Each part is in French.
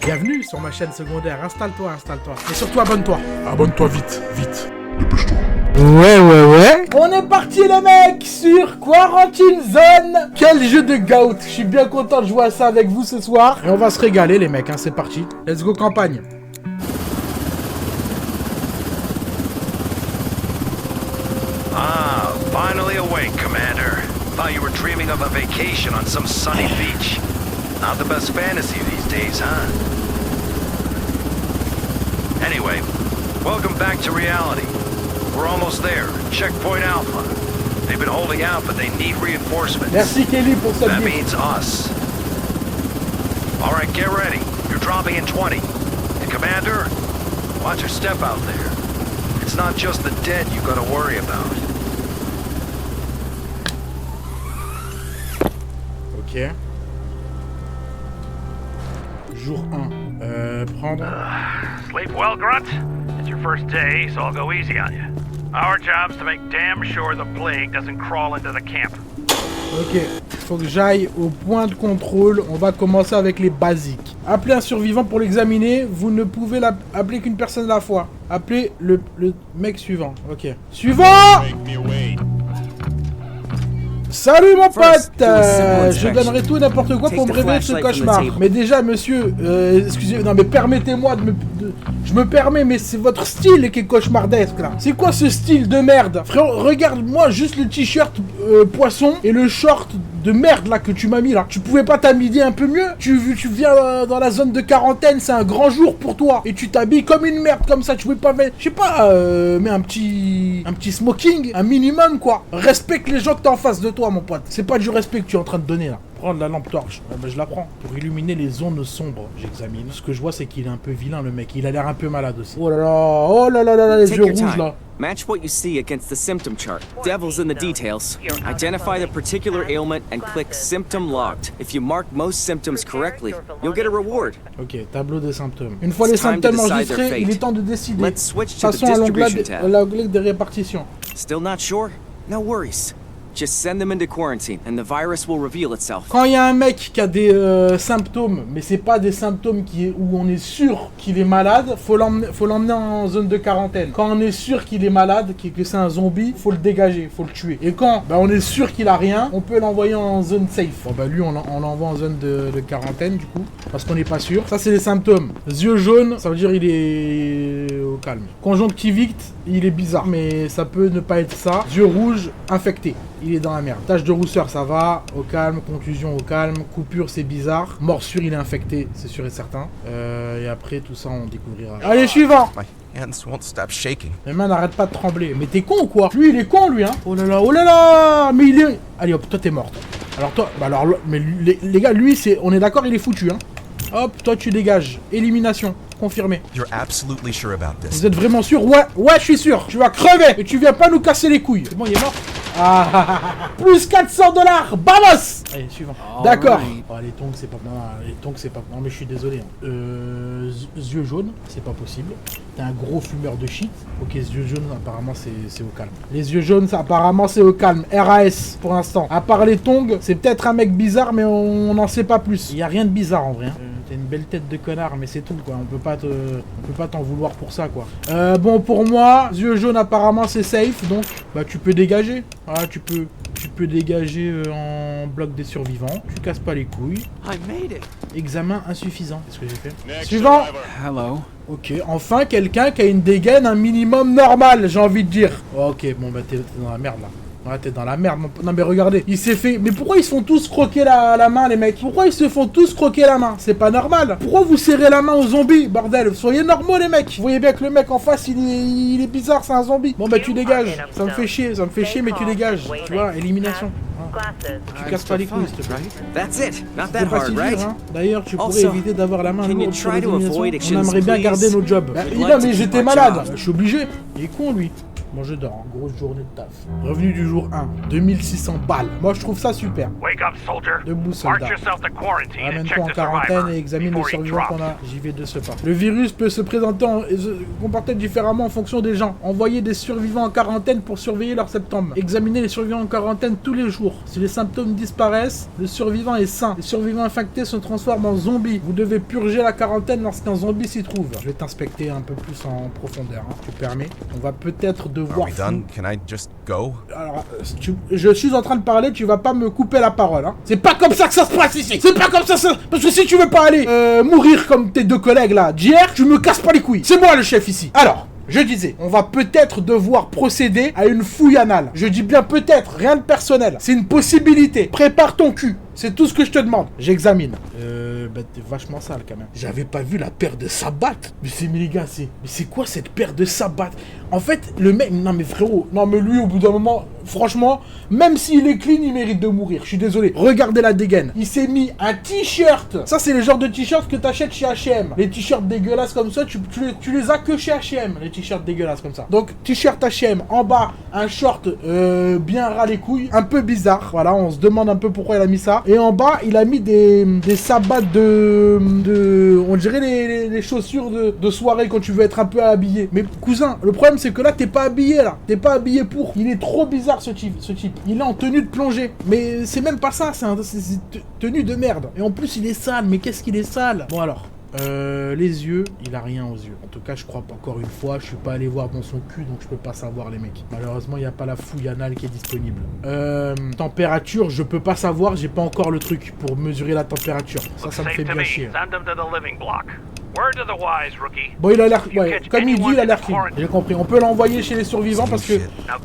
Bienvenue sur ma chaîne secondaire, installe-toi. Et surtout abonne-toi. Abonne-toi vite. Dépêche-toi. Ouais. On est parti les mecs sur Quarantine Zone. Quel jeu de goat. Je suis bien content de jouer à ça avec vous ce soir. Et on va se régaler les mecs, hein, c'est parti. Let's go campagne. Ah, finally awake, Commander. Thought you were dreaming of a vacation on some sunny beach. Not the best fantasy these days, huh? Anyway, welcome back to reality. We're almost there. Checkpoint Alpha. They've been holding out, but they need reinforcements. Merci Kelly pour cette That vie. means us. All right, get ready. You're dropping in 20. And Commander, watch your step out there. It's not just the dead you gotta worry about. Ok. Jour 1. Prendre. Sleep well, Grunt? It's your first day, so I'll go easy on you. Our job's to make damn sure the plague doesn't crawl into the camp. Ok, faut que j'aille au point de contrôle. On va commencer avec les basiques. Appelez un survivant pour l'examiner. Vous ne pouvez appeler qu'une personne à la fois. Appelez le mec suivant. Ok. Suivant! Salut mon pote! Je donnerai tout et n'importe quoi pour me réveiller de ce cauchemar. Mais déjà, monsieur, excusez, non mais permettez-moi je me permets, mais c'est votre style qui est cauchemardesque là. C'est quoi ce style de merde? Frérot, regarde-moi juste le t-shirt poisson et le short de merde là que tu m'as mis là. Tu pouvais pas t'habiller un peu mieux? Tu viens dans la zone de quarantaine, c'est un grand jour pour toi. Et tu t'habilles comme une merde comme ça. Tu pouvais pas mettre, je sais pas, mais un petit smoking, un minimum quoi. Respecte les gens que t'as en face de toi mon pote. C'est pas du respect que tu es en train de donner là. Prendre la lampe torche. Ben, je la prends. Pour illuminer les zones sombres, j'examine. Ce que je vois, c'est qu'il est un peu vilain, le mec. Il a l'air un peu malade aussi. Oh là là, les yeux rouges, là. Match what you see against the symptom chart. Devil's in the details. Identify the particular ailment and click Symptom Logged. If you mark most symptoms correctly, you'll get a reward. Ok, tableau des symptômes. Une fois les symptômes enregistrés, il est temps de décider. Passons à l'onglet des répartitions. Still not sure? No worries. Just send them into quarantine and the virus will reveal itself. Quand il y a un mec qui a des symptômes, mais c'est pas des symptômes où on est sûr qu'il est malade, faut l'emmener en zone de quarantaine. Quand on est sûr qu'il est malade, que c'est un zombie, faut le dégager, faut le tuer. Et quand on est sûr qu'il a rien, on peut l'envoyer en zone safe. Bon bah lui on l'envoie en zone de quarantaine du coup, parce qu'on n'est pas sûr. Ça c'est les symptômes. Yeux jaunes, ça veut dire il est au calme. Conjonctivite, il est bizarre, mais ça peut ne pas être ça. Yeux rouges, infecté. Il est dans la merde. Tache de rousseur, ça va. Au calme. Conclusion, au calme. Coupure, c'est bizarre. Morsure, il est infecté, c'est sûr et certain. Et après, tout ça, on découvrira. Allez, suivant. My hands won't stop shaking. Mes mains n'arrêtent pas de trembler. Mais t'es con ou quoi? Lui, il est con, lui, hein. Oh là là. Mais il est... Allez, hop, toi, t'es morte. Alors, toi... Bah alors, mais les gars, lui, c'est... On est d'accord, il est foutu, hein. Hop, toi, tu dégages. Élimination. Confirmé. You're absolutely sure about this. Vous êtes vraiment sûr? Ouais, je suis sûr. Tu vas crever. Et tu viens pas nous casser les couilles. C'est bon, il est mort. Plus $400. Vamos. Allez, suivant. D'accord. Oh, les tongs, c'est pas... Non, mais je suis désolé. Hein. Yeux jaunes, c'est pas possible. T'es un gros fumeur de shit. Ok, yeux jaunes, apparemment, c'est au calme. Les yeux jaunes, ça, apparemment, c'est au calme. RAS, pour l'instant. À part les tongs, c'est peut-être un mec bizarre, mais on n'en sait pas plus. Il y a rien de bizarre, en vrai. Hein. T'as une belle tête de connard, mais c'est tout, quoi. On peut pas t'en vouloir pour ça, quoi. Bon, pour moi, yeux jaunes, apparemment, c'est safe, donc, bah, tu peux dégager. Voilà, tu peux dégager en bloc des survivants. Tu casses pas les couilles. Examen insuffisant. Qu'est-ce que j'ai fait? Suivant. Hello. Ok, enfin, quelqu'un qui a une dégaine un minimum normal, j'ai envie de dire. Ok, bon, bah, t'es dans la merde, là. Ouais, t'es dans la merde. Non mais regardez, il s'est fait... Mais pourquoi ils se font tous croquer la main les mecs? Pourquoi ils se font tous croquer la main? C'est pas normal. Pourquoi vous serrez la main aux zombies? Bordel, soyez normaux les mecs. Vous voyez bien que le mec en face il est bizarre, c'est un zombie. Bon bah tu dégages. Ça me fait chier, mais tu dégages. Tu vois, élimination. Tu casses pas les couilles, s'il te plaît. That's it. Not C'est that pas si hard, dur, right? hein. D'ailleurs, tu pourrais Also, éviter d'avoir la main can you lourde sur try les to avoid éliminations. On actions, aimerait bien please? garder nos jobs. Bah, We'd non like to mais keep j'étais our malade. job. Je suis obligé. Il est con lui. Moi je dors, hein. Grosse journée de taf. Revenu du jour 1, 2600 balles. Moi je trouve ça super. Wake up, soldier. Debout, March soldat. yourself to quarantine and Ramène-toi check en the quarantaine survivor et examine les before he survivants qu'on drops. a. J'y vais de ce pas. Le virus peut se présenter et se comporter différemment en fonction des gens. Envoyer des survivants en quarantaine pour surveiller leurs symptômes. Examiner les survivants en quarantaine tous les jours. Si les symptômes disparaissent, le survivant est sain. Les survivants infectés se transforment en zombies. Vous devez purger la quarantaine lorsqu'un zombie s'y trouve. Je vais t'inspecter un peu plus en profondeur, hein. Tu permets? On va peut-être Are devoir... we done? Can I just go? Alors, je suis en train de parler, tu vas pas me couper la parole, hein. C'est pas comme ça que ça se passe ici. C'est pas comme ça, parce que si tu veux pas aller mourir comme tes deux collègues là d'hier, tu me casses pas les couilles. C'est moi le chef ici. Alors, je disais, on va peut-être devoir procéder à une fouille anale. Je dis bien peut-être, rien de personnel. C'est une possibilité. Prépare ton cul. C'est tout ce que je te demande. J'examine. Bah t'es vachement sale quand même. J'avais pas vu la paire de sabbats. Mais les gars, mais c'est quoi cette paire de sabbats? En fait, le mec, non mais frérot, non mais lui au bout d'un moment, franchement, même s'il est clean, il mérite de mourir. Je suis désolé. Regardez la dégaine. Il s'est mis un t-shirt. Ça c'est le genre de t-shirt que t'achètes chez H&M. Les t-shirts dégueulasses comme ça, tu les as que chez H&M. Les t-shirts dégueulasses comme ça. Donc t-shirt H&M. En bas, un short bien ras les couilles, un peu bizarre. Voilà, on se demande un peu pourquoi il a mis ça. Et en bas, il a mis des sabbats on dirait les chaussures de soirée quand tu veux être un peu habillé. Mais cousin, le problème c'est que là, t'es pas habillé là. T'es pas habillé pour. Il est trop bizarre ce type. Il est en tenue de plongée. Mais c'est même pas ça, c'est tenue de merde. Et en plus, il est sale. Mais qu'est-ce qu'il est sale? Bon alors. Les yeux, il a rien aux yeux. En tout cas, je crois pas, encore une fois, je suis pas allé voir dans son cul, donc je peux pas savoir les mecs. Malheureusement, il n'y a pas la fouille anale qui est disponible. Température, je peux pas savoir, j'ai pas encore le truc pour mesurer la température. Ça me fait bien chier. Bon, il a l'air, ouais, comme il dit, il a l'air clean. J'ai compris. On peut l'envoyer chez les survivants parce que,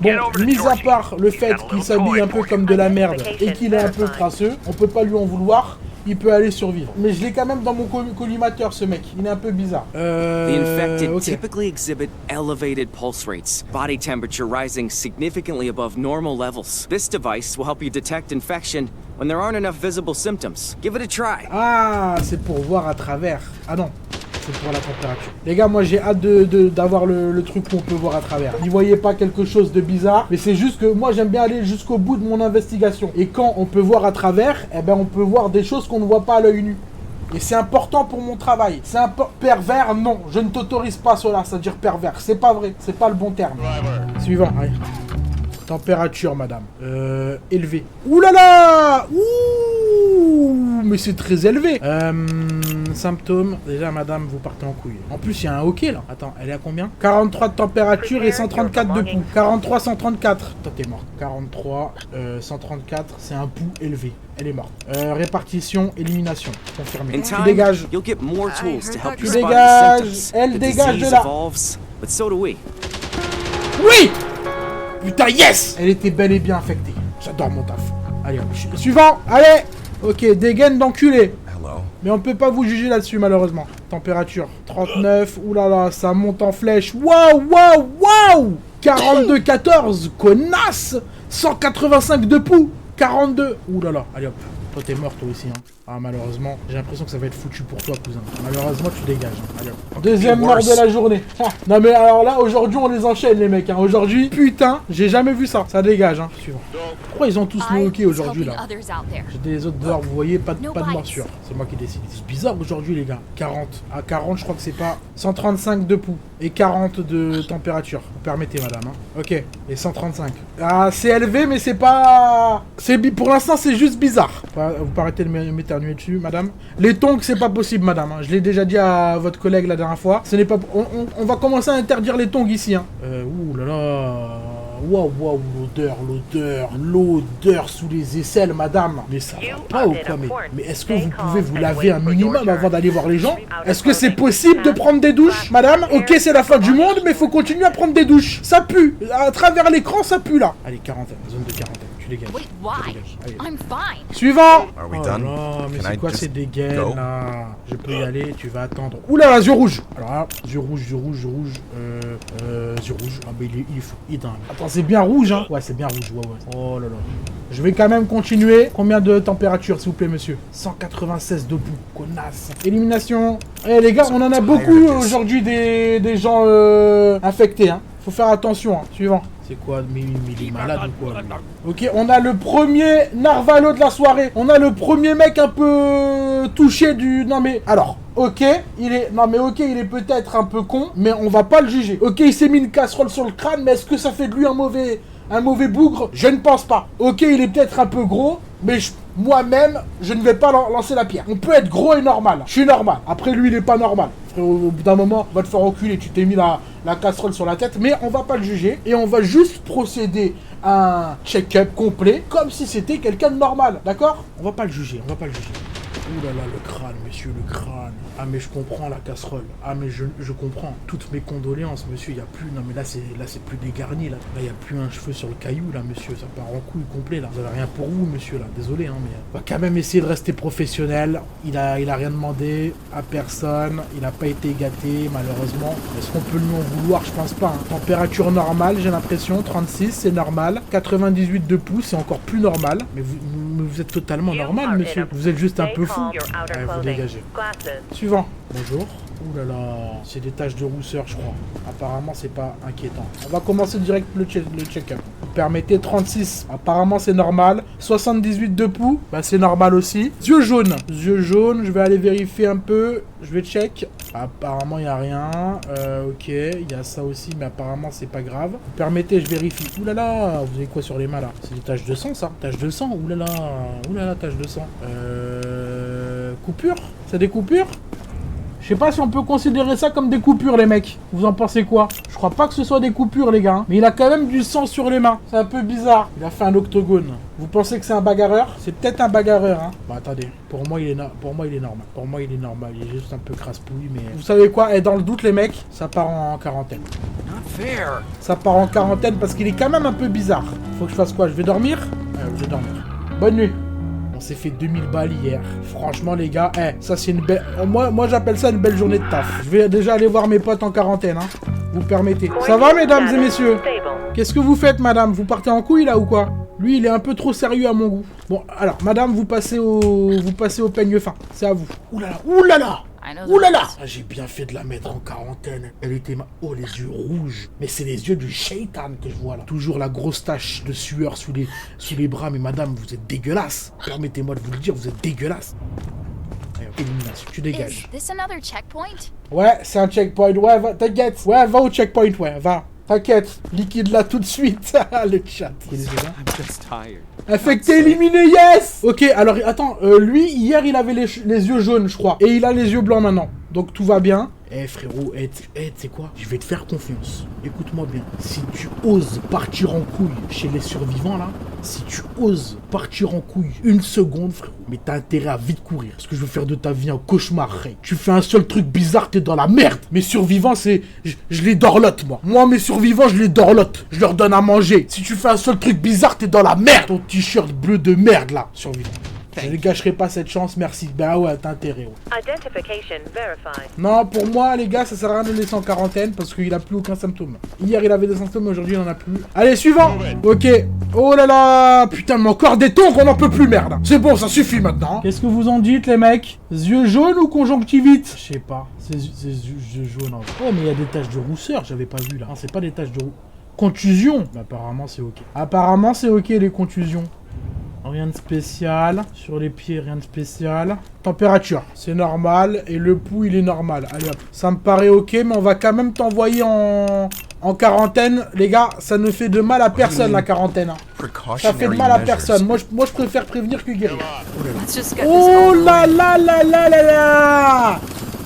bon, mis à part le fait qu'il s'habille un peu comme de la merde et qu'il est un peu crasseux, on peut pas lui en vouloir. Il peut aller survivre. Mais je l'ai quand même dans mon collimateur, ce mec. Il est un peu bizarre. The infected typically exhibit elevated pulse rates, body temperature rising significantly above normal levels. This device will help you detect infection when there aren't enough visible symptoms. Give it a try. Ah, c'est pour voir à travers. Ah non. C'est pour la température. Les gars, moi j'ai hâte d'avoir le truc qu'on peut voir à travers. N'y voyez pas quelque chose de bizarre, mais c'est juste que moi j'aime bien aller jusqu'au bout de mon investigation. Et quand on peut voir à travers, eh ben on peut voir des choses qu'on ne voit pas à l'œil nu. Et c'est important pour mon travail. C'est un pervers, non. Je ne t'autorise pas cela, c'est-à-dire pervers. C'est pas vrai, c'est pas le bon terme. Suivant, allez. Température, madame. Élevée. Ouh là là! Ouh! Mais c'est très élevé. Symptômes. Déjà, madame, vous partez en couille. En plus, il y a un hockey, là. Attends, elle est à combien? 43 de température et 134 de pouls. 43, 134. Toi, t'es morte. 43, 134, c'est un pouls élevé. Elle est morte. Répartition, élimination. Confirmé. In Tu time, dégages. you'll get more tools to help Tu you spot dégages. the symptoms. Elle The dégage de disease là. evolves, but so do we. Oui! Putain, yes! Elle était bel et bien infectée. J'adore mon taf. Allez, hop. Suivant. Allez! Ok, dégaine d'enculé. Hello. Mais on peut pas vous juger là-dessus, malheureusement. Température, 39. Oulala, ça monte en flèche. Waouh, waouh, waouh! 42, 14. Connasse! 185 de pouls. 42. Oulala, allez hop. Toi, t'es mort, toi aussi, hein. Ah, malheureusement, j'ai l'impression que ça va être foutu pour toi, cousin. Malheureusement, tu dégages. Hein. Allez, hop. Deuxième mort de la journée. Ah. Non, mais alors là, aujourd'hui, on les enchaîne, les mecs. Hein. Aujourd'hui, putain, j'ai jamais vu ça. Ça dégage, hein. Suivant. Pourquoi ils ont tous le hockey aujourd'hui, là? J'ai des autres dehors, vous voyez, pas de morsure. C'est moi qui décide. C'est bizarre aujourd'hui, les gars. 40. À 40, je crois que c'est pas 135 de pouls. Et 40 de température. Vous permettez, madame. Hein. Ok. Et 135. Ah, c'est élevé, mais c'est pas... Pour l'instant, c'est juste bizarre. Vous pas arrêter de m'éternuer dessus, madame. Les tongs, c'est pas possible, madame. Hein. Je l'ai déjà dit à votre collègue la dernière fois. Ce n'est pas... On va commencer à interdire les tongs ici. Hein. Ouh là là... Waouh, waouh, l'odeur sous les aisselles, madame. Mais ça va pas ou quoi? Mais est-ce que vous pouvez vous laver un minimum avant d'aller voir les gens? Est-ce que c'est possible de prendre des douches, madame? Ok, c'est la fin du monde, mais faut continuer à prendre des douches. Ça pue. À travers l'écran, ça pue là. Allez, quarantaine, zone de quarantaine. Tu dégages. Allez. Suivant. Are we Oh done? non, mais Can c'est I quoi just ces dégaines go? là? Je peux y aller, tu vas attendre. Oula, là, yeux rouges. Alors là, yeux rouges. Yeux rouges. Ah, mais il est fou. Il est dingue. Attends, c'est bien rouge, hein? Ouais, c'est bien rouge. Ouais. Oh là là. Je vais quand même continuer. Combien de température, s'il vous plaît, monsieur? 196 de bout. Connasse. Élimination. Eh, les gars, on en a beaucoup aujourd'hui des gens infectés, hein. Faut faire attention, hein. Suivant. C'est quoi? Mais il est malade ou quoi? Ok, on a le premier narvalo de la soirée. On a le premier mec un peu touché du... Non mais... Alors, ok, il est... Non mais ok, il est peut-être un peu con, mais on va pas le juger. Ok, il s'est mis une casserole sur le crâne, mais est-ce que ça fait de lui un mauvais bougre? Je ne pense pas. Ok, il est peut-être un peu gros, mais moi-même, je ne vais pas lancer la pierre. On peut être gros et normal. Je suis normal. Après, lui, il est pas normal. Au bout d'un moment, on va te faire reculer. Tu t'es mis la casserole sur la tête, mais on va pas le juger. Et on va juste procéder à un check-up complet, comme si c'était quelqu'un de normal. D'accord? On va pas le juger. On va pas le juger. Ouh là là, le crâne, monsieur, le crâne. Ah mais je comprends la casserole. Ah mais je comprends. Toutes mes condoléances, monsieur, il y a plus... Non mais là c'est plus dégarni, là. Là, il y a plus un cheveu sur le caillou, là, monsieur. Ça part en couille complet, là. Vous avez rien pour vous, monsieur, là. Désolé, hein, mais... On va quand même essayer de rester professionnel. Il a rien demandé à personne. Il a pas été gâté, malheureusement. Est-ce qu'on peut lui en vouloir? Je pense pas, hein. Température normale, j'ai l'impression. 36, c'est normal. 98 de pouce, c'est encore plus normal. Mais vous êtes totalement normal, monsieur. Vous êtes juste un peu fou. Allez, vous dégagez. Suivant. Bonjour. Ouh là là, c'est des taches de rousseur, je crois. Apparemment, c'est pas inquiétant. On va commencer direct le check-up. Vous permettez 36. Apparemment, c'est normal. 78 de pouls. Bah, c'est normal aussi. Yeux jaunes. Yeux jaunes, je vais aller vérifier un peu. Je vais check. Apparemment, il n'y a rien. Ok, il y a ça aussi, mais apparemment, c'est pas grave. Vous permettez, je vérifie. Ouh là là, vous avez quoi sur les mains, là? C'est des taches de sang, ça? Taches de sang. Ouh là là, taches de sang. Coupures? C'est des coupures? Je sais pas si on peut considérer ça comme des coupures, les mecs. Vous en pensez quoi? Je crois pas que ce soit des coupures, les gars. Hein. Mais il a quand même du sang sur les mains. C'est un peu bizarre. Il a fait un octogone. Vous pensez que c'est un bagarreur? C'est peut-être un bagarreur, hein. Bon, attendez. Pour moi, il est normal. Pour moi, il est normal. Il est juste un peu crasse-pouille, mais... Vous savez quoi? Et dans le doute, les mecs, ça part en quarantaine. Ça part en quarantaine parce qu'il est quand même un peu bizarre. Faut que je fasse quoi? Je vais dormir? Je vais dormir. Bonne nuit. On s'est fait 2000 balles hier. Franchement, les gars, ça c'est une belle... Moi j'appelle ça une belle journée de taf. Je vais déjà aller voir mes potes en quarantaine, hein. Vous permettez. Ça va, mesdames et messieurs? Qu'est-ce que vous faites, madame? Vous partez en couille, là, ou quoi? Lui, il est un peu trop sérieux à mon goût. Bon, alors, madame, vous passez au peigne fin. C'est à vous. Ouh là là, ouh là là! Ouh là là! Ah, j'ai bien fait de la mettre en quarantaine. Elle était Oh, les yeux rouges. Mais c'est les yeux du shaitan que je vois là. Toujours la grosse tache de sueur sous les bras. Mais madame, vous êtes dégueulasse. Permettez-moi de vous le dire, vous êtes dégueulasse. Allez, élimination, tu dégages. Ouais, c'est un checkpoint. Ouais, t'inquiète. Ouais, va au checkpoint, ouais, va. T'inquiète, liquide là tout de suite. Le chat. Affecté, éliminé, yes. Ok, alors attends, lui, hier, il avait les yeux jaunes, je crois. Et il a les yeux blancs maintenant. Donc tout va bien. Frérot, tu sais quoi? Je vais te faire confiance. Écoute-moi bien. Si tu oses partir en couille chez les survivants, là, si tu oses partir en couille une seconde, frérot, mais t'as intérêt à vite courir. Parce que je veux faire de ta vie un cauchemar, Ray. Tu fais un seul truc bizarre, t'es dans la merde. Mes survivants, c'est... Je les dorlote, moi. Moi, mes survivants, je les dorlote. Je leur donne à manger. Si tu fais un seul truc bizarre, t'es dans la merde. Ton t-shirt bleu de merde, là, survivant. Je ne gâcherai pas cette chance, merci. Bah ouais, t'as intérêt. Ouais. Non, pour moi, les gars, ça sert à rien de le laisser en quarantaine parce qu'il a plus aucun symptôme. Hier, il avait des symptômes, aujourd'hui, il en a plus. Allez, suivant. Ok. Oh là là. Putain, mais encore des tongs, on n'en peut plus, merde. C'est bon, ça suffit maintenant. Qu'est-ce que vous en dites, les mecs? Yeux jaunes ou conjonctivite? Je sais pas. C'est yeux jaunes. Oh, mais il y a des taches de rousseur, j'avais pas vu là. Non, c'est pas des taches de contusion. Bah, apparemment, c'est ok. Apparemment, c'est ok, les contusions. Rien de spécial. Sur les pieds, rien de spécial. Température, c'est normal. Et le pouls, il est normal. Allez hop. Ça me paraît ok, mais on va quand même t'envoyer en quarantaine. Les gars, ça ne fait de mal à personne, la quarantaine. Hein. Ça fait de mal à personne. Moi, je préfère prévenir que guérir. Oh là là là là là là!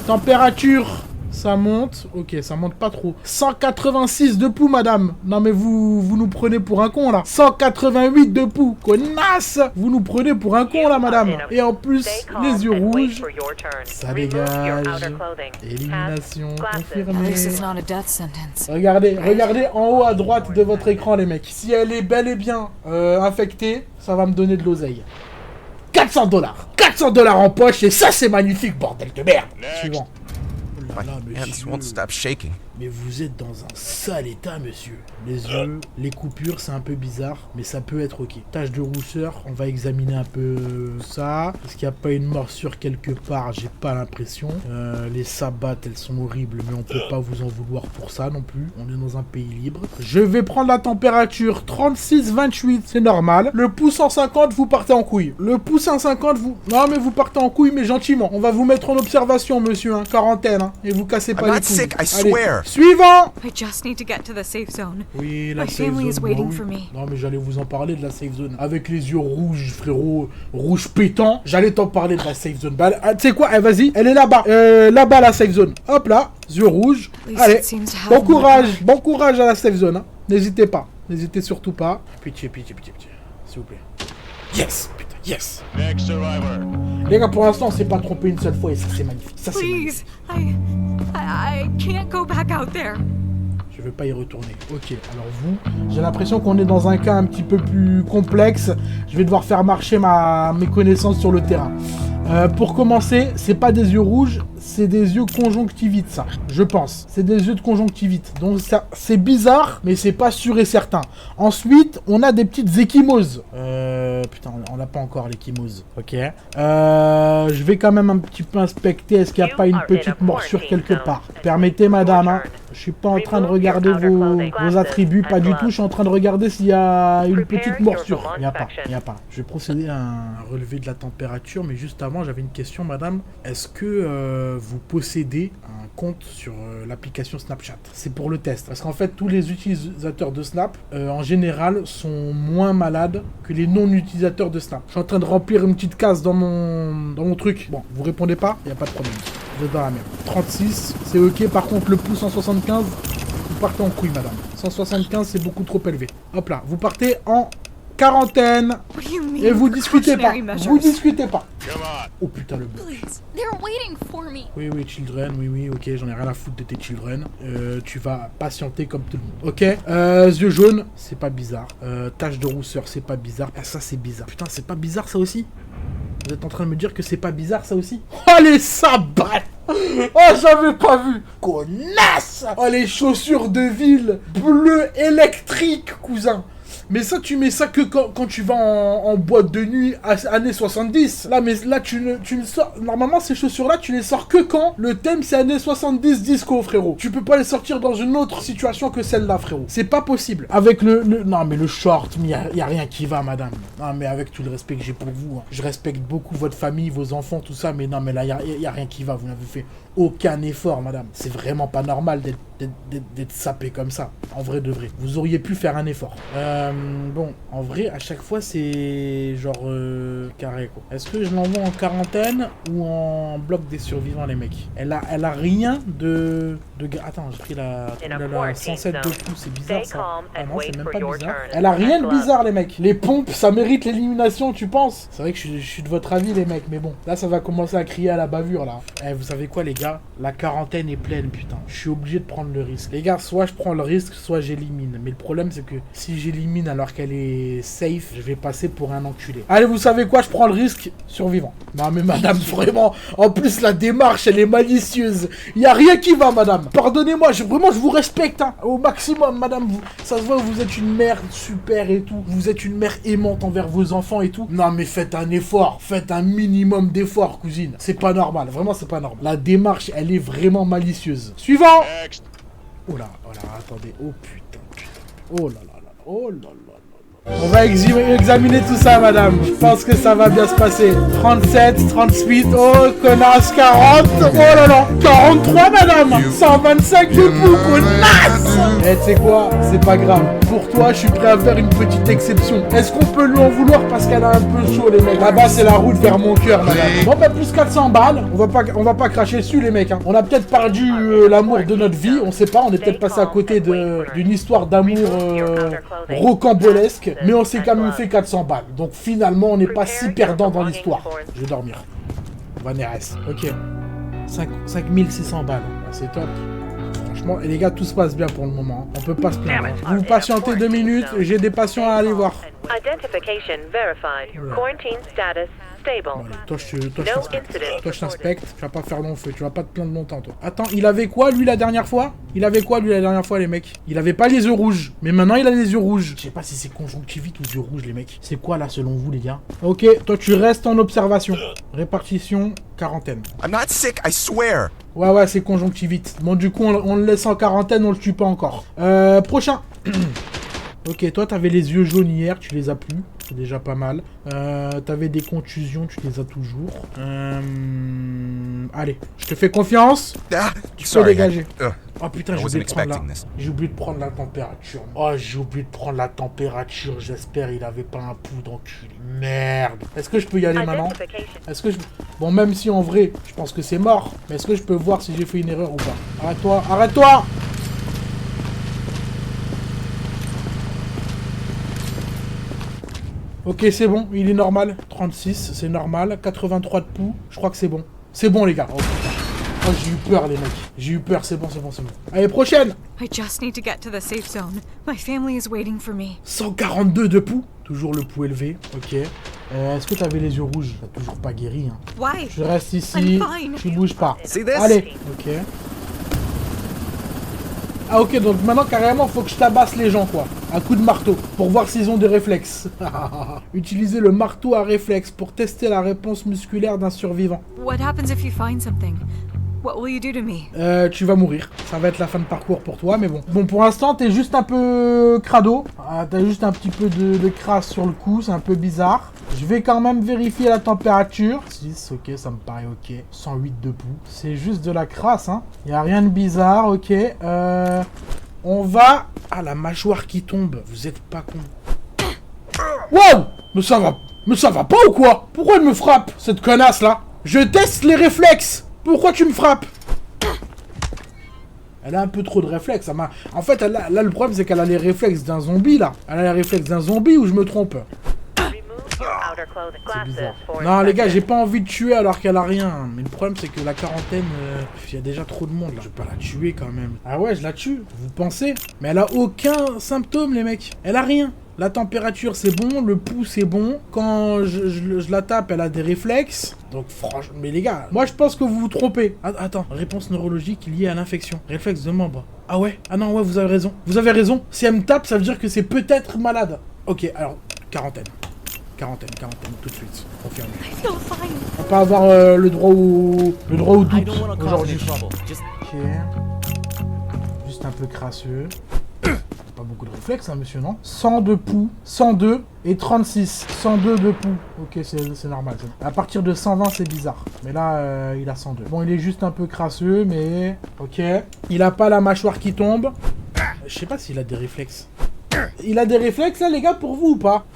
Température. Ça monte, ok, ça monte pas trop. 186 de pouls, madame. Non mais vous nous prenez pour un con là. 188 de pouls, connasse. Vous nous prenez pour un con là, madame. Et en plus, les yeux rouges. Ça dégage. Élimination confirmée. Regardez en haut à droite de votre écran, les mecs. Si elle est bel et bien infectée, ça va me donner de l'oseille. 400 $. 400 $ en poche et ça c'est magnifique, bordel de merde. Suivant. My hands won't stop shaking. Mais vous êtes dans un sale état, monsieur. Les yeux, les coupures, c'est un peu bizarre, mais ça peut être ok. Tache de rousseur, on va examiner un peu ça. Est-ce qu'il n'y a pas une morsure quelque part? J'ai pas l'impression. Les sabbats, elles sont horribles, mais on peut pas vous en vouloir pour ça non plus. On est dans un pays libre. Je vais prendre la température 36-28, c'est normal. Le pouce 150, vous partez en couille. Le pouce 150, vous... Non, mais vous partez en couille, mais gentiment. On va vous mettre en observation, monsieur, hein, quarantaine, hein, et vous cassez pas I'm les not couilles. sick, I Allez. swear. Suivant! I just need to get to the safe zone. Oui, la My safe family zone. is waiting bah oui. for me. Non, mais j'allais vous en parler de la safe zone. Avec les yeux rouges, frérot, rouge pétant. J'allais t'en parler de la safe zone. Bah, tu sais quoi? Eh, vas-y, elle est là-bas. Là-bas, la safe zone. Hop là, yeux rouges. Allez, bon courage à la safe zone. Hein. N'hésitez pas. N'hésitez surtout pas. Pitié. S'il vous plaît. Yes, putain, yes. Next survivor. Les gars, pour l'instant, on s'est pas trompé une seule fois et ça, c'est magnifique. Ça, c'est magnifique. Please, I can't go back out there. Je veux pas y retourner. Ok, alors vous, j'ai l'impression qu'on est dans un cas un petit peu plus complexe. Je vais devoir faire marcher mes connaissances sur le terrain. Pour commencer, c'est pas des yeux rouges, c'est des yeux conjonctivites, ça. Je pense. C'est des yeux de conjonctivite. Donc ça, c'est bizarre, mais c'est pas sûr et certain. Ensuite, on a des petites échymoses. Putain, on l'a pas encore, l'échymose. Ok. Je vais quand même un petit peu inspecter. Est-ce qu'il n'y a pas une petite morsure quelque part? Permettez, madame. Hein. Je suis pas en train de regarder vos attributs, pas du tout. Je suis en train de regarder s'il y a une petite morsure. Il n'y a pas. Je vais procéder à un relevé de la température, mais juste avant, j'avais une question, madame. Est-ce que vous possédez un compte sur l'application Snapchat? C'est pour le test. Parce qu'en fait, tous les utilisateurs de Snap, en général, sont moins malades que les non-utilisateurs de Snap. Je suis en train de remplir une petite case dans mon truc. Bon, vous répondez pas? Il n'y a pas de problème. Vous êtes dans la merde. 36, c'est ok. Par contre, le pouce 175, vous partez en couille, madame. 175, c'est beaucoup trop élevé. Hop là, vous partez en quarantaine. Et vous discutez pas. Vous discutez pas. Oh putain, le bug. Please, they're waiting for me. Oui, children, oui, ok, j'en ai rien à foutre de tes children. Tu vas patienter comme tout le monde. Ok, yeux jaunes, c'est pas bizarre. Tache de rousseur, c'est pas bizarre. Ah, ça, c'est bizarre. Putain, c'est pas bizarre, ça aussi? Vous êtes en train de me dire que c'est pas bizarre, ça aussi? Oh, les sabbats! Oh, j'avais pas vu! Connasse! Oh, les chaussures de ville bleues électriques, cousin! Mais ça, tu mets ça que quand tu vas en boîte de nuit années 70. Là, mais là, tu ne sors... Normalement, ces chaussures-là, tu les sors que quand le thème, c'est années 70 disco, frérot. Tu peux pas les sortir dans une autre situation que celle-là, frérot. C'est pas possible. Avec Non, mais le short, il y a rien qui va, madame. Non, mais avec tout le respect que j'ai pour vous, hein. Je respecte beaucoup votre famille, vos enfants, tout ça, mais non, mais là, il y a rien qui va. Vous n'avez fait aucun effort, madame. C'est vraiment pas normal d'être sapé comme ça. En vrai de vrai. Vous auriez pu faire un effort. Bon, en vrai, à chaque fois, c'est genre carré, quoi. Est-ce que je l'envoie en quarantaine ou en bloc des survivants, les mecs? Elle a rien de... Attends, j'ai pris la 107 de pouce, c'est bizarre, ça. Ah non, c'est même pas bizarre. Elle a rien de bizarre, les mecs. Les pompes, ça mérite l'élimination, tu penses? C'est vrai que je suis de votre avis, les mecs, mais bon. Là, ça va commencer à crier à la bavure, là. Eh, vous savez quoi, les gars? La quarantaine est pleine, putain. Je suis obligé de prendre le risque. Les gars, soit je prends le risque, soit j'élimine. Mais le problème, c'est que si j'élimine alors qu'elle est safe, je vais passer pour un enculé. Allez, vous savez quoi? Je prends le risque. Survivant. Non, mais madame, vraiment. En plus, la démarche, elle est malicieuse. Il y a rien qui va, madame. Pardonnez-moi, vraiment, je vous respecte, hein, au maximum, madame. Ça se voit, vous êtes une mère super et tout. Vous êtes une mère aimante envers vos enfants et tout. Non, mais faites un effort. Faites un minimum d'effort, cousine. C'est pas normal. Vraiment, c'est pas normal. La démarche, elle est vraiment malicieuse. Suivant. Next. Oh là, attendez. Oh putain. Oh là là là. Oh là là. On va examiner tout ça, madame. Je pense que ça va bien se passer. 37, 38, oh, connasse, 40. Oh là là, 43, madame. 125 de coup, connasse. Eh, tu sais quoi? C'est pas grave. Pour toi, je suis prêt à faire une petite exception. Est-ce qu'on peut lui en vouloir parce qu'elle a un peu chaud, les mecs? Là-bas, c'est la route vers mon cœur, madame. Bon, bah, plus 400 balles. On va pas cracher dessus, les mecs, hein. On a peut-être perdu l'amour de notre vie. On sait pas. On est peut-être passé à côté d'une histoire d'amour rocambolesque. Mais on s'est quand même fait 400 balles. Donc finalement, on n'est pas si perdant dans l'histoire. Je vais dormir. Van RS. Ok. 5600 balles. C'est top. Franchement, et les gars, tout se passe bien pour le moment. On peut pas se plaindre. Vous patientez 2 minutes. J'ai des patients à aller voir. Identification verified. Quarantine status Bon, allez, toi, je t'inspecte. Tu vas pas faire long feu. Tu vas pas te plaindre longtemps, toi. Attends, il avait quoi, lui, la dernière fois? Il avait quoi, lui, la dernière fois, les mecs? Il avait pas les yeux rouges. Mais maintenant, il a les yeux rouges. Je sais pas si c'est conjonctivite ou yeux rouges, les mecs. C'est quoi, là, selon vous, les gars? Ok, toi, tu restes en observation. Répartition, quarantaine. I'm not sick, I swear. Ouais, c'est conjonctivite. Bon, du coup, on le laisse en quarantaine, on le tue pas encore. Prochain. Ok, toi, t'avais les yeux jaunes hier, tu les as plus. C'est déjà pas mal. T'avais des contusions, tu les as toujours. Allez, je te fais confiance. Ah, Tu peux dégager. Ugh. Oh putain, I wasn't expecting this. j'ai oublié de prendre la température. Oh, j'ai oublié de prendre la température. J'espère il avait pas un pouls d'enculé. Merde. Est-ce que je peux y aller maintenant? Est-ce que je... Bon, même si en vrai, je pense que c'est mort. Mais est-ce que je peux voir si j'ai fait une erreur ou pas? Arrête-toi, arrête-toi! Ok, c'est bon, il est normal. 36, c'est normal. 83 de pouls, je crois que c'est bon. C'est bon, les gars. Oh putain. Oh, j'ai eu peur, les mecs. J'ai eu peur, c'est bon. Allez, prochaine. I just need to get to the safe zone. My family is waiting for me. 142 de pouls. Toujours le pouls élevé. Ok. Est-ce que t'avais les yeux rouges? T'as toujours pas guéri, hein. Why? Je reste ici. I'm fine. Tu bouges pas. See this? Allez. Ok. Ah ok, donc maintenant carrément faut que je tabasse les gens, quoi. À coup de marteau, pour voir s'ils ont des réflexes. Utilisez le marteau à réflexe pour tester la réponse musculaire d'un survivant. What happens if you find something? What will you do to me? Tu vas mourir. Ça va être la fin de parcours pour toi, mais bon. Bon, pour l'instant, t'es juste un peu crado. T'as juste un petit peu de crasse sur le cou, c'est un peu bizarre. Je vais quand même vérifier la température. 6, ok, ça me paraît ok. 108 de pouls. C'est juste de la crasse, hein. Y a rien de bizarre, ok. On va... Ah, la mâchoire qui tombe. Vous êtes pas con. Wow! Mais ça va pas ou quoi? Pourquoi elle me frappe, cette connasse, là? Je teste les réflexes. Pourquoi tu me frappes? Elle a un peu trop de réflexes. En fait, là, le problème, c'est qu'elle a les réflexes d'un zombie, là. Elle a les réflexes d'un zombie ou je me trompe? C'est bizarre. Non, les gars, j'ai pas envie de tuer alors qu'elle a rien. Mais le problème, c'est que la quarantaine, il y a déjà trop de monde, là. Je vais pas la tuer, quand même. Ah ouais, je la tue. Vous pensez? Mais elle a aucun symptôme, les mecs. Elle a rien. La température, c'est bon. Le pouls, c'est bon. Quand je la tape, elle a des réflexes. Donc, franchement... Mais les gars, moi, je pense que vous vous trompez. Attends. Réponse neurologique liée à l'infection. Réflexe de membre. Ah ouais? Ah non, ouais, vous avez raison. Vous avez raison. Si elle me tape, ça veut dire que c'est peut-être malade. Ok, alors, quarantaine, tout de suite. Confirmé. I feel fine. On va pas avoir le droit au doute aujourd'hui. Ok. Juste un peu crasseux. Pas beaucoup de réflexes, hein, monsieur, non? 102 pouls, 102 et 36. 102 de pouls. Ok, c'est normal. À partir de 120, c'est bizarre. Mais là, il a 102. Bon, il est juste un peu crasseux, mais... Ok. Il a pas la mâchoire qui tombe. Je sais pas s'il a des réflexes. Il a des réflexes, là, les gars, pour vous ou pas?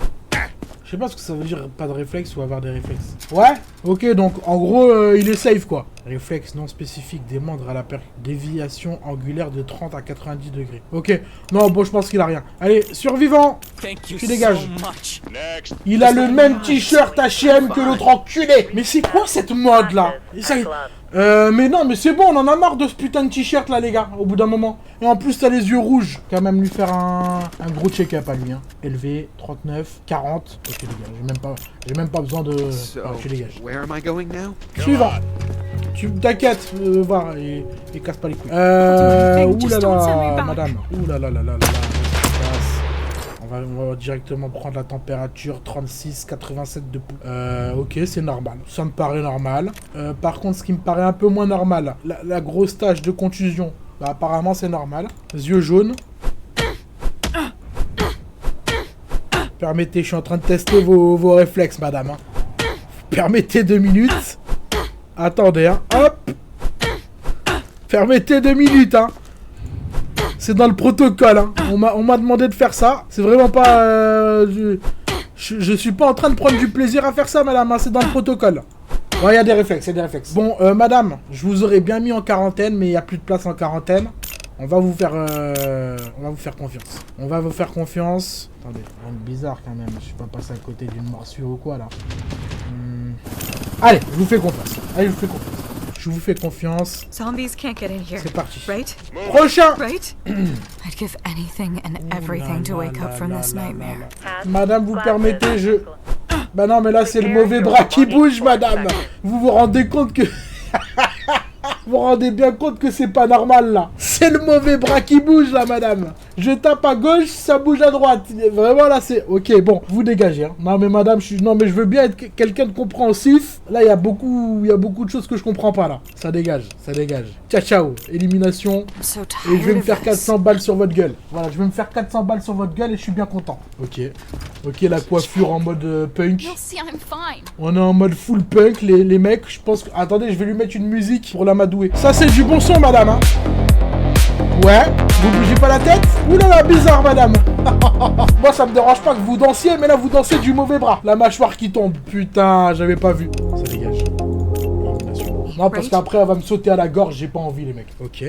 Je sais pas ce que ça veut dire, pas de réflexe ou avoir des réflexes. Ouais? Ok, donc en gros, il est safe, quoi. Réflexe non spécifique des membres à la déviation angulaire de 30 à 90 degrés. Ok. Non, bon, je pense qu'il a rien. Allez, survivant! Tu dégages. Il a le même t-shirt H&M que l'autre enculé! Mais c'est quoi cette mode, là? Mais non, mais c'est bon, on en a marre de ce putain de t-shirt, là, les gars, au bout d'un moment. Et en plus, t'as les yeux rouges. Quand même lui faire un gros check-up à lui, hein. Élevé, 39, 40. Ok, les gars, j'ai même pas besoin de... Ah, tu dégages. Suivant. Tu t'inquiète, voir, et casse pas les couilles. Oulala, madame. Oulala. On va directement prendre la température, 36, 87 de pouls. Ok, c'est normal. Ça me paraît normal. Par contre, ce qui me paraît un peu moins normal, la grosse tache de contusion, bah, apparemment c'est normal. Yeux jaunes. Permettez, je suis en train de tester vos réflexes, madame. Hein. Permettez 2 minutes. Attendez, hein. Hop. Permettez 2 minutes, hein. C'est dans le protocole, hein. On m'a demandé de faire ça. C'est vraiment pas... Je suis pas en train de prendre du plaisir à faire ça, madame, hein. C'est dans le protocole. Ouais, il y a des réflexes, Bon, madame, je vous aurais bien mis en quarantaine, mais il n'y a plus de place en quarantaine. On va vous faire confiance. Attendez, rien de bizarre quand même. Je suis pas passé à côté d'une morsure ou quoi, là. Allez, je vous fais confiance. Zombies can't get in here. C'est parti. Right? Prochain. Right? I'd give anything and everything to wake up from this nightmare. Madame, vous permettez, Bah non, mais là, c'est le mauvais bras qui bouge, madame. Vous vous rendez compte que... Vous vous rendez bien compte que c'est pas normal, là. C'est le mauvais bras qui bouge, là, madame. Je tape à gauche, ça bouge à droite. Vraiment, là, c'est... Ok, bon, vous dégagez, hein. Non, mais madame, Non, mais je veux bien être quelqu'un de compréhensif. Là, il y a beaucoup de choses que je comprends pas, là. Ça dégage, ça dégage. Ciao, ciao. Élimination. Et je vais me faire 400 balles sur votre gueule. Voilà, je vais me faire 400 balles sur votre gueule et je suis bien content. Ok. Ok, la coiffure en mode punk. On est en mode full punk, les mecs. Je pense que... Attendez, je vais lui mettre une musique pour l'amadouer. Ça, c'est du bon son, madame, hein. Ouais, vous bougez pas la tête? Oulala, bizarre, madame. Moi, ça me dérange pas que vous dansiez, mais là, vous dansez du mauvais bras. La mâchoire qui tombe. Putain, j'avais pas vu. Ça dégage. Non, parce qu'après, elle va me sauter à la gorge. J'ai pas envie, les mecs. Ok.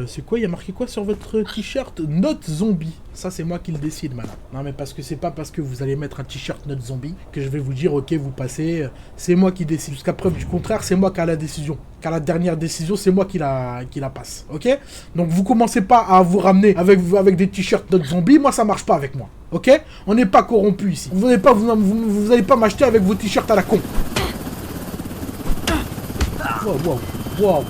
C'est quoi? Il y a marqué quoi sur votre t-shirt? Note zombie. Ça, c'est moi qui le décide, madame. Non, mais parce que c'est pas parce que vous allez mettre un t-shirt note zombie que je vais vous dire, ok, vous passez. C'est moi qui décide. Jusqu'à preuve du contraire, c'est moi qui a la décision. Car la dernière décision, c'est moi qui la passe. Ok? Donc, vous commencez pas à vous ramener avec des t-shirts note zombie. Moi, ça marche pas avec moi. Ok? On n'est pas corrompu ici. Vous n'allez pas m'acheter avec vos t-shirts à la con. Wow.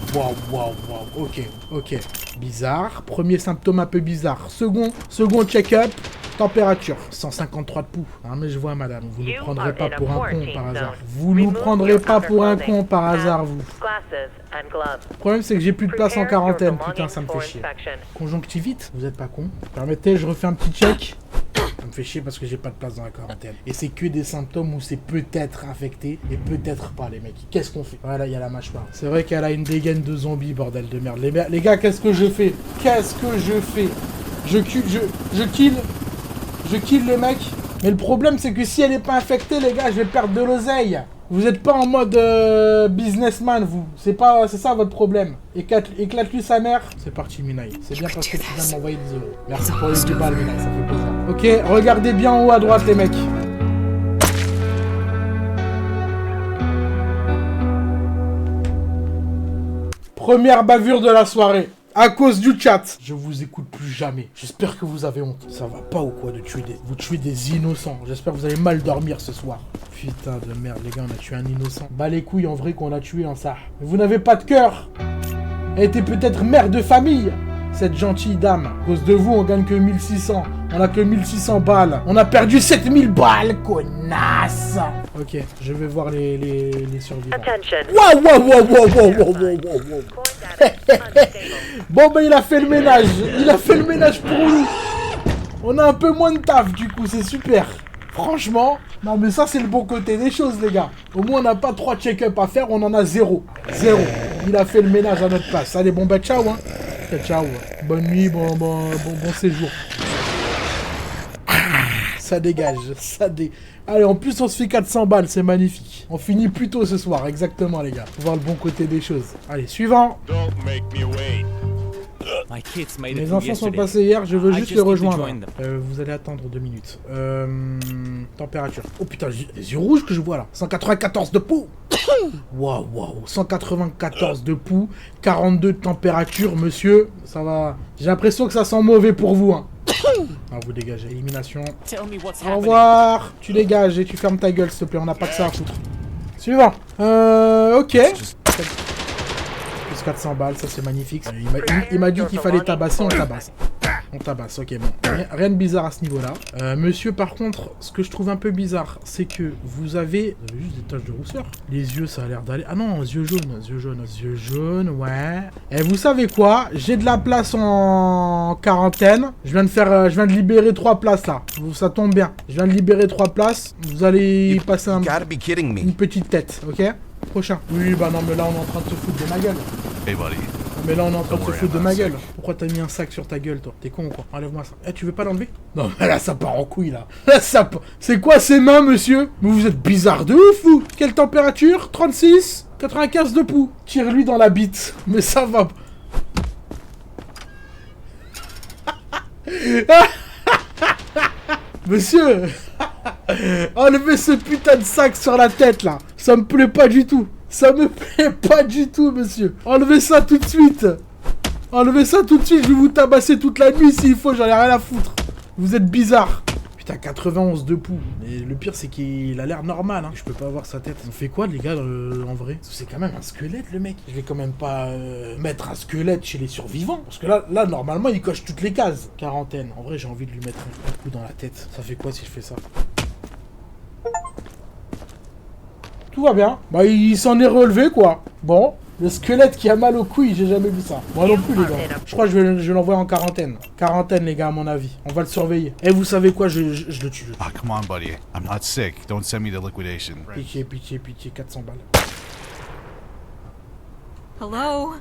Ok. Bizarre. Premier symptôme un peu bizarre. Second check-up. Température. 153 de pouls. Ah, mais je vois, madame. Vous ne nous prendrez pas pour un con par hasard. Vous nous prendrez pas pour un con par hasard, vous. Le problème, c'est que j'ai plus de place en quarantaine. Putain, ça me fait chier. Conjonctivite? Vous êtes pas con? Permettez, je refais un petit check. Ça me fait chier parce que j'ai pas de place dans la quarantaine. Et c'est que des symptômes où c'est peut-être infecté et peut-être pas, les mecs. Qu'est-ce qu'on fait? Voilà, il y a la mâchoire. C'est vrai qu'elle a une dégaine de zombie, bordel de merde. Les gars, qu'est-ce que je fais? Je kill les mecs. Mais le problème, c'est que si elle est pas infectée, les gars, je vais perdre de l'oseille. Vous êtes pas en mode businessman, vous. C'est ça votre problème. Éclate-lui sa mère. C'est parti, Minaï. C'est bien parce que tu viens de m'envoyer des euros. Merci pour les 10 balles, Minaï, ça fait plaisir. Ok, regardez bien en haut à droite, les mecs. Première bavure de la soirée. À cause du chat. Je vous écoute plus jamais. J'espère que vous avez honte. Ça va pas ou quoi de tuer vous tuez des innocents. J'espère que vous allez mal dormir ce soir. Putain de merde, les gars, on a tué un innocent. Bah les couilles, en vrai qu'on a tué un ça. Mais vous n'avez pas de cœur. Elle était peut-être mère de famille, cette gentille dame. À cause de vous, on gagne que 1600. On a que 1600 balles. On a perdu 7000 balles, connasse. Ok, je vais voir les survivants. Wow. Bon, ben il a fait le ménage. Il a fait le ménage pour nous. On a un peu moins de taf, du coup, c'est super. Franchement, non mais ça c'est le bon côté des choses, les gars. Au moins on n'a pas 3 check-up à faire, on en a 0. Il a fait le ménage à notre place. Allez, bon bah ciao, hein. Ciao. Bonne nuit, bon séjour. Ça dégage, Allez, en plus on se fait 400 balles, c'est magnifique. On finit plus tôt ce soir, exactement, les gars. Faut voir le bon côté des choses. Allez, suivant. Mes enfants sont passés hier, je veux juste les rejoindre. Vous allez attendre 2 minutes. Température. Oh putain, j'ai des yeux rouges que je vois là. 194 de pouls. Waouh. 194 de pouls. 42 de température, monsieur. Ça va. J'ai l'impression que ça sent mauvais pour vous, hein. Ah, vous dégagez. Élimination. Au revoir. Tu dégages et tu fermes ta gueule, s'il te plaît. On n'a pas que ça à foutre. Suivant. Ok. Plus 400 balles, ça c'est magnifique. Il m'a dit qu'il fallait tabasser, on tabasse. On tabasse, ok, bon. Rien de bizarre à ce niveau-là. Monsieur, par contre, ce que je trouve un peu bizarre, c'est que vous avez juste des taches de rousseur. Les yeux, ça a l'air d'aller... Ah non, yeux jaunes, ouais. Et vous savez quoi? J'ai de la place en quarantaine. Je viens de libérer 3 places, là. Ça tombe bien. Je viens de libérer 3 places. Vous allez y passer une petite tête, ok? Prochain. Oui, bah non, mais là, on est en train de se foutre de ma gueule. Hey, buddy. Mais là, on est en train de se foutre de ma gueule. Pourquoi t'as mis un sac sur ta gueule, toi? T'es con ou quoi? Enlève-moi ça. Eh, tu veux pas l'enlever? Non, mais là, ça part en couille, là. Là, ça part... C'est quoi ces mains, monsieur? Mais vous êtes bizarre de ouf, vous. Quelle température? 36? 95 de pouls. Tire-lui dans la bite. Mais ça va... Monsieur, enlevez ce putain de sac sur la tête, là. Ça me plaît pas du tout. Ça me plaît pas du tout, monsieur. Enlevez ça tout de suite. Je vais vous tabasser toute la nuit s'il faut, j'en ai rien à foutre. Vous êtes bizarre. Putain, 91 de pouls. Et le pire, c'est qu'il a l'air normal. Hein. Je peux pas voir sa tête. On fait quoi, les gars, en vrai? C'est quand même un squelette, le mec. Je vais quand même pas mettre un squelette chez les survivants. Parce que là, normalement, il coche toutes les cases. Quarantaine. En vrai, j'ai envie de lui mettre un coup dans la tête. Ça fait quoi si je fais ça? Tout va bien. Bah, il s'en est relevé, quoi. Bon. Le squelette qui a mal aux couilles, j'ai jamais vu ça. Moi non plus, les gars. Je crois que je vais l'envoyer en quarantaine. Quarantaine, les gars, à mon avis. On va le surveiller. Et vous savez quoi, je le tue. Ah, come on, buddy. I'm not sick. Don't send me to liquidation. Pitié, pitié, pitié. 400 balles. Hello?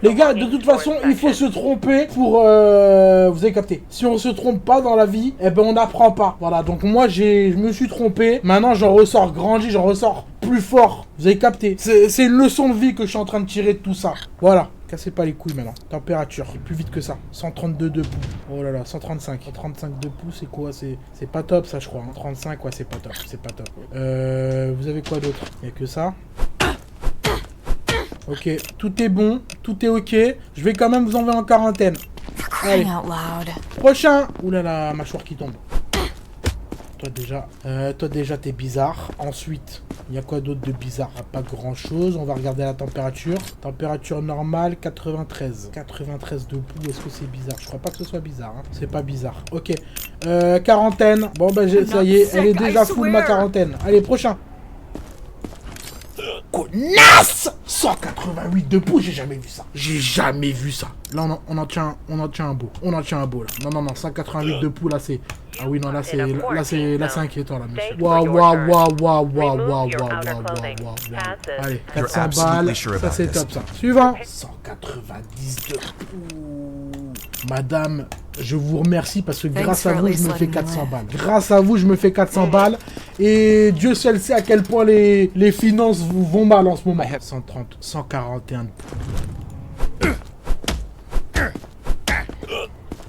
Les gars, de toute façon, il faut se tromper pour... vous avez capté. Si on se trompe pas dans la vie, eh ben on n'apprend pas. Voilà, donc moi, je me suis trompé. Maintenant, j'en ressors grandi, j'en ressors plus fort. Vous avez capté. C'est une leçon de vie que je suis en train de tirer de tout ça. Voilà. Cassez pas les couilles maintenant. Température, plus vite que ça. 132 de pouls. Oh là là, 135. 135 de pouls, c'est quoi? C'est pas top ça, je crois. Hein. 35, ouais, c'est pas top. C'est pas top. Vous avez quoi d'autre? Il y a que ça. Ok, tout est bon, tout est ok. Je vais quand même vous envoyer en quarantaine. Allez. Prochain. Ouh là là, mâchoire qui tombe. Toi déjà, t'es bizarre. Ensuite, il y a quoi d'autre de bizarre? Pas grand chose. On va regarder la température. Température normale, 93. 93 de pouls, est-ce que c'est bizarre? Je crois pas que ce soit bizarre. Hein. C'est pas bizarre. Ok. Quarantaine. Bon, bah, ça y est, elle est déjà full ma quarantaine. Allez, prochain. Connasse! 188 de pouls, j'ai jamais vu ça. J'ai jamais vu ça. Là, on en tient un beau. On en tient un beau, là. Non, 188 de pouls, là, c'est... Ah oui, non, là, c'est inquiétant, là, monsieur. Waouh. Allez, 400 balles. Ça, c'est top, ça. Suivant. 190 de pouls. Madame, je vous remercie parce que grâce à vous, je me fais 400 balles. Grâce à vous, je me fais 400 balles. Et Dieu seul sait à quel point les finances vous vont mal en ce moment. 130, 141 de pouls.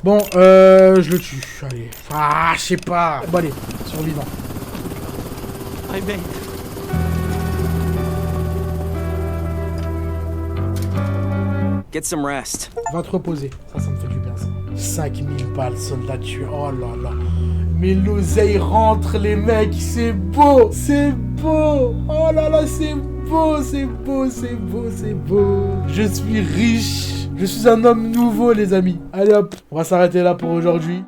Bon, je le tue. Allez. Ah, je sais pas. Bon, allez, survivant. Get some rest. Va te reposer. Ça me fait du bien, ça. 5000 balles, soldat tué. Oh là là. Mais l'oseille rentre, les mecs. C'est beau. C'est beau. Oh là là, c'est beau. C'est beau. Je suis riche. Je suis un homme nouveau, les amis. Allez hop, on va s'arrêter là pour aujourd'hui.